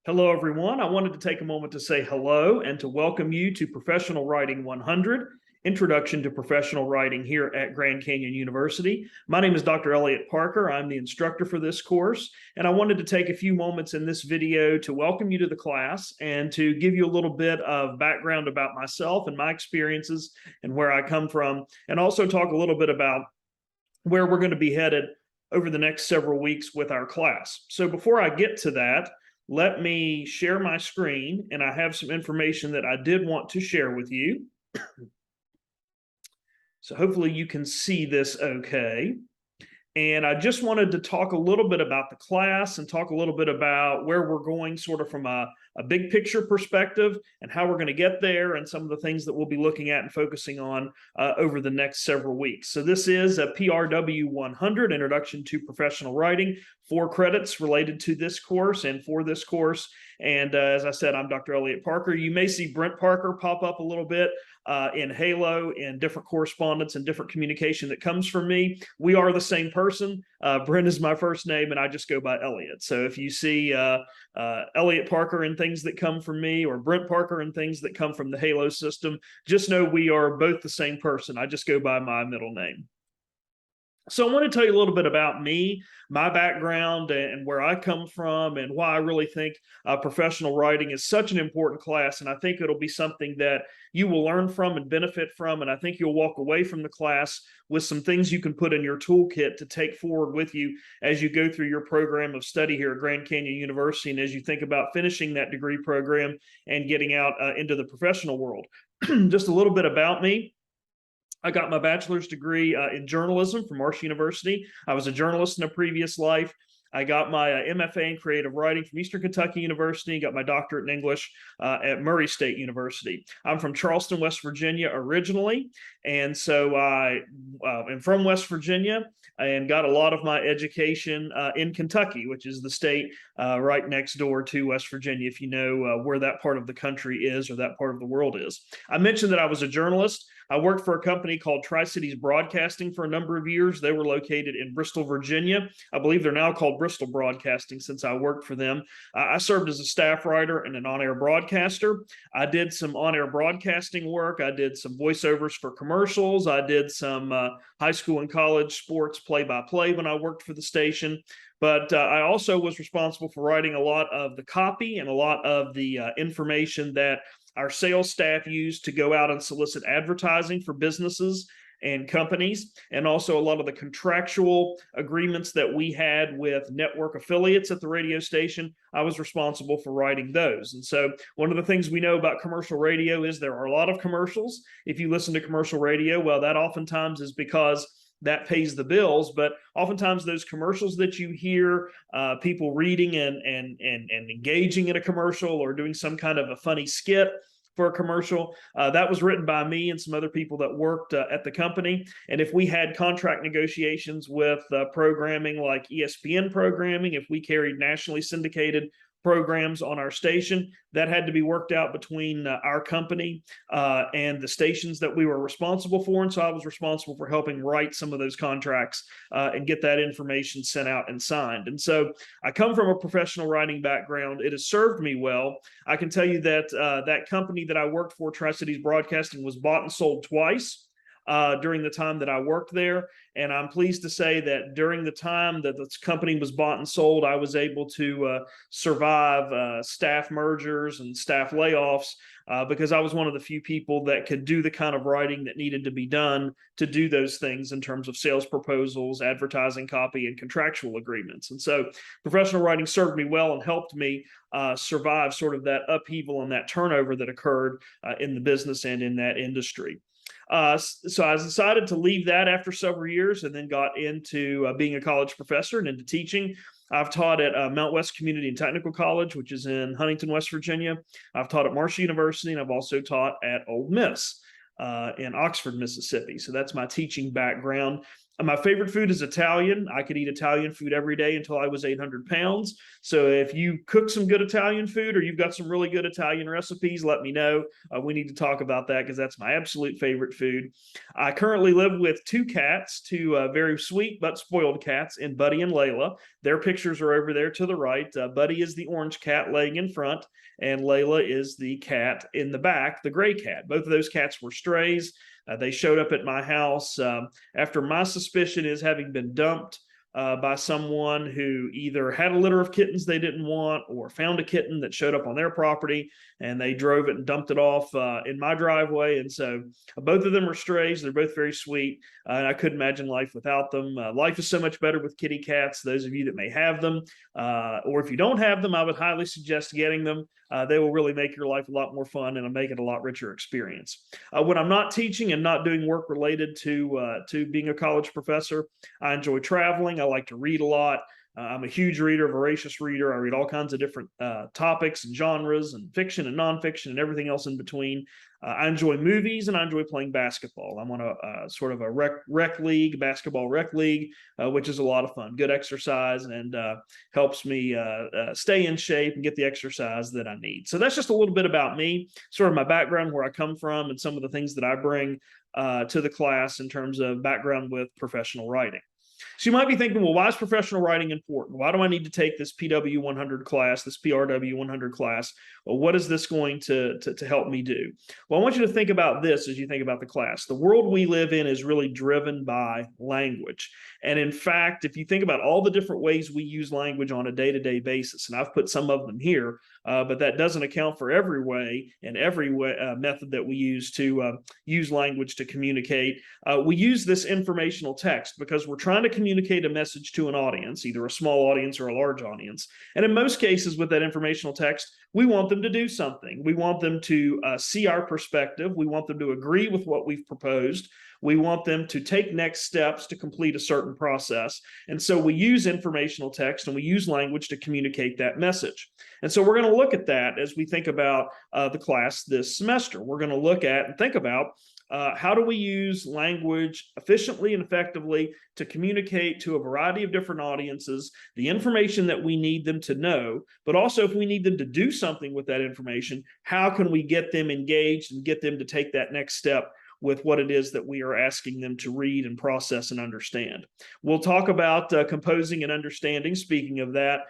Hello, everyone. I wanted to take a moment to say hello and to welcome you to Professional Writing 100, Introduction to Professional Writing here at Grand Canyon University. My name is Dr. Elliott Parker. I'm the instructor for this course, and I wanted to take a few moments in this video to welcome you to the class and to give you a little bit of background about myself and my experiences and where I come from, and also talk a little bit about where we're going to be headed over the next several weeks with our class. So before I get to that, let me share my screen, and I have some information that I did want to share with you. So hopefully you can see this okay. And I just wanted to talk a little bit about the class and talk a little bit about where we're going sort of from a big picture perspective and how we're going to get there and some of the things that we'll be looking at and focusing on over the next several weeks. So this is a PRW 100, Introduction to Professional Writing, 4 credits related to this course and for this course. And as I said, I'm Dr. Elliott Parker. You may see Brent Parker pop up a little bit in Halo, in different correspondence and different communication that comes from me. We are the same person. Brent is my first name, and I just go by Elliott. So if you see Elliott Parker and things that come from me, or Brent Parker and things that come from the Halo system, just know we are both the same person. I just go by my middle name. So I want to tell you a little bit about me, my background, and where I come from, and why I really think professional writing is such an important class. And I think it'll be something that you will learn from and benefit from. And I think you'll walk away from the class with some things you can put in your toolkit to take forward with you as you go through your program of study here at Grand Canyon University, and as you think about finishing that degree program and getting out into the professional world. Just a little bit about me. I got my bachelor's degree in journalism from Marsh University. I was a journalist in a previous life. I got my MFA in creative writing from Eastern Kentucky University, got my doctorate in English at Murray State University. I'm from Charleston, West Virginia originally, and so I am from West Virginia and got a lot of my education in Kentucky, which is the state right next door to West Virginia, if you know where that part of the country is or that part of the world is. I mentioned that I was a journalist. I worked for a company called Tri-Cities Broadcasting for a number of years. They were located in Bristol, Virginia. I believe they're now called Bristol Broadcasting since I worked for them. I served as a staff writer and an on-air broadcaster. I did some on-air broadcasting work. I did some voiceovers for commercials. I did some high school and college sports play-by-play when I worked for the station. But I also was responsible for writing a lot of the copy and a lot of the information that our sales staff used to go out and solicit advertising for businesses and companies, and also a lot of the contractual agreements that we had with network affiliates at the radio station. I was responsible for writing those. And so one of the things we know about commercial radio is there are a lot of commercials. If you listen to commercial radio, well, that oftentimes is because that pays the bills, but oftentimes those commercials that you hear, people reading and engaging in a commercial or doing some kind of a funny skit for a commercial, that was written by me and some other people that worked at the company. And if we had contract negotiations with programming like ESPN programming, if we carried nationally syndicated programs on our station, that had to be worked out between our company and the stations that we were responsible for. And so I was responsible for helping write some of those contracts and get that information sent out and signed. And so I come from a professional writing background. It has served me well. I can tell you that that company that I worked for, Tri-Cities Broadcasting, was bought and sold twice during the time that I worked there. And I'm pleased to say that during the time that this company was bought and sold, I was able to survive staff mergers and staff layoffs because I was one of the few people that could do the kind of writing that needed to be done to do those things in terms of sales proposals, advertising copy, and contractual agreements. And so professional writing served me well and helped me survive sort of that upheaval and that turnover that occurred in the business and in that industry. So I decided to leave that after several years and then got into being a college professor and into teaching. I've taught at Mount West Community and Technical College, which is in Huntington, West Virginia. I've taught at Marsh University, and I've also taught at Ole Miss in Oxford, Mississippi. So that's my teaching background. My favorite food is Italian. I could eat Italian food every day until I was 800 pounds. So if you cook some good Italian food or you've got some really good Italian recipes, let me know. We need to talk about that because that's my absolute favorite food. I currently live with two cats, two very sweet but spoiled cats, and Buddy and Layla. Their pictures are over there to the right. Buddy is the orange cat laying in front, and Layla is the cat in the back, the gray cat. Both of those cats were strays. They showed up at my house after my suspicion is having been dumped by someone who either had a litter of kittens they didn't want or found a kitten that showed up on their property, and they drove it and dumped it off in my driveway. And so both of them are strays. They're both very sweet, and I couldn't imagine life without them. Life is so much better with kitty cats. Those of you that may have them, or if you don't have them, I would highly suggest getting them. They will really make your life a lot more fun and make it a lot richer experience. When I'm not teaching and not doing work related to being a college professor, I enjoy traveling. I like to read a lot. I'm a huge reader, voracious reader. I read all kinds of different topics and genres and fiction and nonfiction and everything else in between. I enjoy movies and I enjoy playing basketball. I'm on a sort of a rec league, basketball rec league, which is a lot of fun, good exercise, and helps me stay in shape and get the exercise that I need. So that's just a little bit about me, sort of my background, where I come from, and some of the things that I bring to the class in terms of background with professional writing. So you might be thinking, well, why is professional writing important? Why do I need to take this PW 100 class, this PRW 100 class? Well, what is this going to help me do? Well, I want you to think about this as you think about the class. The world we live in is really driven by language. And in fact, if you think about all the different ways we use language on a day-to-day basis, and I've put some of them here, but that doesn't account for every way and every method that we use to use language to communicate. We use this informational text because we're trying to communicate a message to an audience, either a small audience or a large audience. And in most cases with that informational text, we want them to do something. We want them to see our perspective. We want them to agree with what we've proposed. We want them to take next steps to complete a certain process. And so we use informational text and we use language to communicate that message. And so we're going to look at that as we think about the class this semester. We're going to look at and think about how do we use language efficiently and effectively to communicate to a variety of different audiences the information that we need them to know, but also if we need them to do something with that information, how can we get them engaged and get them to take that next step with what it is that we are asking them to read and process and understand. We'll talk about composing and understanding, speaking of that,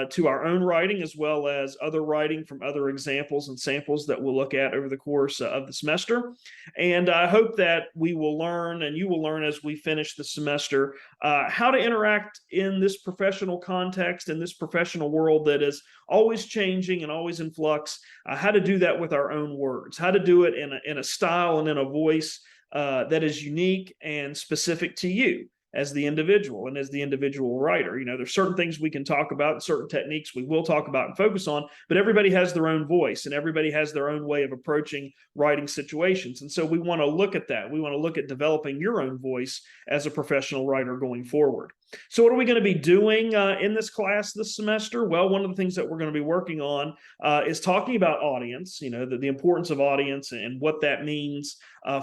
to our own writing as well as other writing from other examples and samples that we'll look at over the course of the semester. And I hope that we will learn, and you will learn as we finish the semester, how to interact in this professional context, in this professional world that is always changing and always in flux, how to do that with our own words, how to do it in a style and in a voice that is unique and specific to you as the individual and as the individual writer. You know, there's certain things we can talk about and certain techniques we will talk about and focus on, but everybody has their own voice and everybody has their own way of approaching writing situations. And so we want to look at that. We want to look at developing your own voice as a professional writer going forward. So what are we going to be doing in this class this semester? Well, one of the things that we're going to be working on is talking about audience, you know, the importance of audience and what that means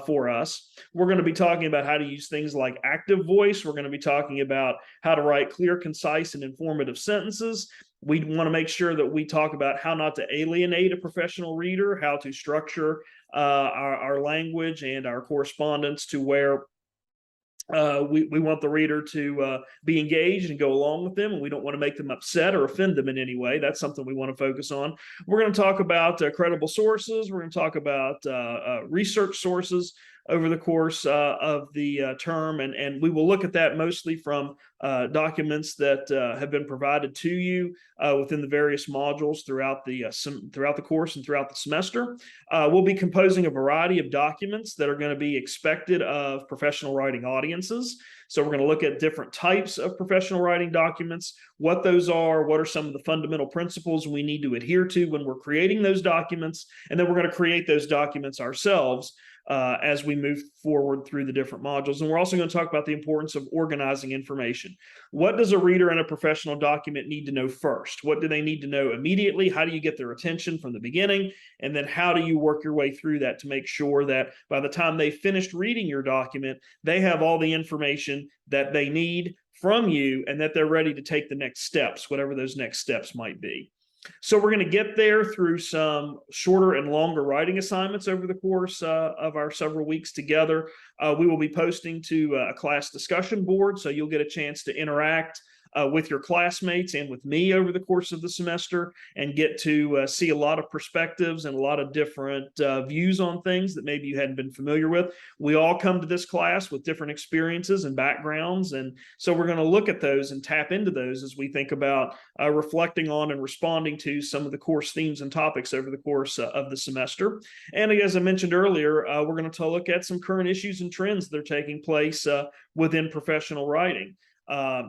for us. We're going to be talking about how to use things like active voice. We're going to be talking about how to write clear, concise, and informative sentences. We want to make sure that we talk about how not to alienate a professional reader, how to structure our language and our correspondence to where we want the reader to be engaged and go along with them, and we don't want to make them upset or offend them in any way. That's something we want to focus on. We're going to talk about credible sources. We're going to talk about research sources over the course of the term, and we will look at that mostly from documents that have been provided to you within the various modules throughout the course and throughout the semester. We'll be composing a variety of documents that are going to be expected of professional writing audiences. So we're going to look at different types of professional writing documents, what those are, what are some of the fundamental principles we need to adhere to when we're creating those documents, and then we're going to create those documents ourselves as we move forward through the different modules. And we're also going to talk about the importance of organizing information. What does a reader in a professional document need to know first? What do they need to know immediately? How do you get their attention from the beginning? And then how do you work your way through that to make sure that by the time they finished reading your document, they have all the information that they need from you and that they're ready to take the next steps, whatever those next steps might be. So we're going to get there through some shorter and longer writing assignments over the course of our several weeks together. We will be posting to a class discussion board, so you'll get a chance to interact with your classmates and with me over the course of the semester and get to see a lot of perspectives and a lot of different views on things that maybe you hadn't been familiar with. We all come to this class with different experiences and backgrounds, and so we're going to look at those and tap into those as we think about reflecting on and responding to some of the course themes and topics over the course of the semester. And as I mentioned earlier, we're going to look at some current issues and trends that are taking place within professional writing.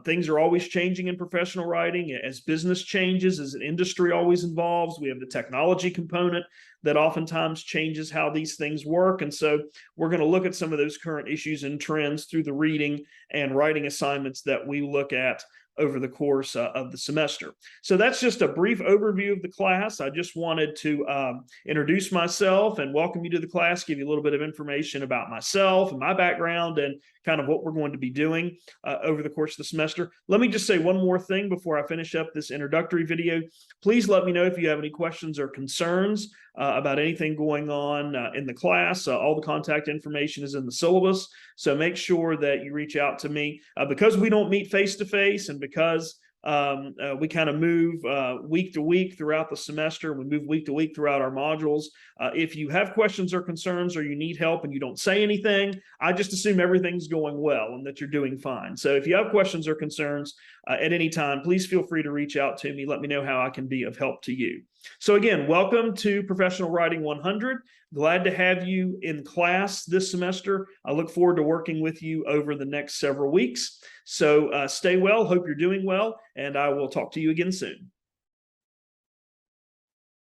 Things are always changing in professional writing as business changes, as an industry always evolves. We have the technology component that oftentimes changes how these things work. And so we're going to look at some of those current issues and trends through the reading and writing assignments that we look at over the course of the semester. So that's just a brief overview of the class. I just wanted to introduce myself and welcome you to the class, give you a little bit of information about myself and my background and kind of what we're going to be doing over the course of the semester. Let me just say one more thing before I finish up this introductory video. Please let me know if you have any questions or concerns about anything going on in the class. All the contact information is in the syllabus, so make sure that you reach out to me. Because we don't meet face-to-face and because we kind of move week to week throughout the semester. We move week to week throughout our modules. If you have questions or concerns or you need help and you don't say anything, I just assume everything's going well and that you're doing fine. So if you have questions or concerns at any time, please feel free to reach out to me. Let me know how I can be of help to you. So again, welcome to Professional Writing 100. Glad to have you in class this semester. I look forward to working with you over the next several weeks. So stay well, hope you're doing well, and I will talk to you again soon.